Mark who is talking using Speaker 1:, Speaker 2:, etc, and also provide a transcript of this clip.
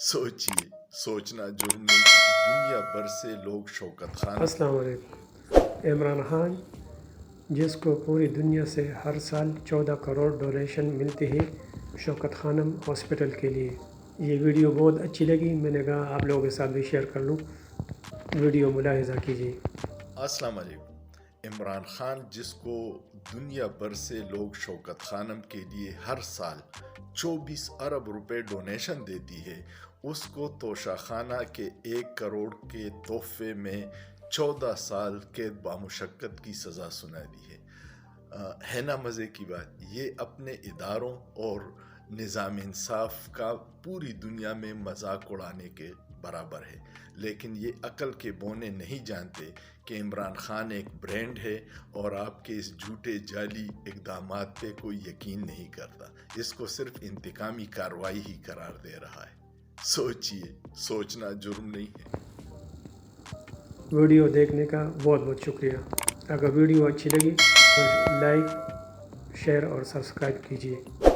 Speaker 1: सोचिए, सोचना जुर्म नहीं। दुनिया भर से लोग शौकत खान
Speaker 2: अस्सलाम वालेकुम। इमरान खान जिसको पूरी दुनिया से हर साल 14 करोड़ डोनेशन मिलती है शौकत खानम हॉस्पिटल के लिए। ये वीडियो बहुत अच्छी लगी, मैंने कहा आप लोगों के साथ भी शेयर कर लूँ। वीडियो मुलाहिज़ा कीजिए।
Speaker 1: अस्सलाम वालेकुम। इमरान खान जिसको दुनिया भर से लोग शौकत खानम के लिए हर साल 24 अरब रुपए डोनेशन देती है, उसको तोशा खाना के 1 करोड़ के तोहफे में 14 साल कैद बामुशक्कत की सज़ा सुना दी है ना मज़े की बात। ये अपने इदारों और निज़ाम इंसाफ का पूरी दुनिया में मजाक उड़ाने के बराबर है, लेकिन ये अकल के बोने नहीं जानते कि इमरान खान एक ब्रांड है और आपके इस झूठे जाली इक़दामात पे कोई यकीन नहीं करता। इसको सिर्फ इंतकामी कार्रवाई ही करार दे रहा है। सोचिए, सोचना जुर्म नहीं है।
Speaker 2: वीडियो देखने का बहुत बहुत शुक्रिया। अगर वीडियो अच्छी लगी तो लाइक, शेयर और सब्सक्राइब कीजिए।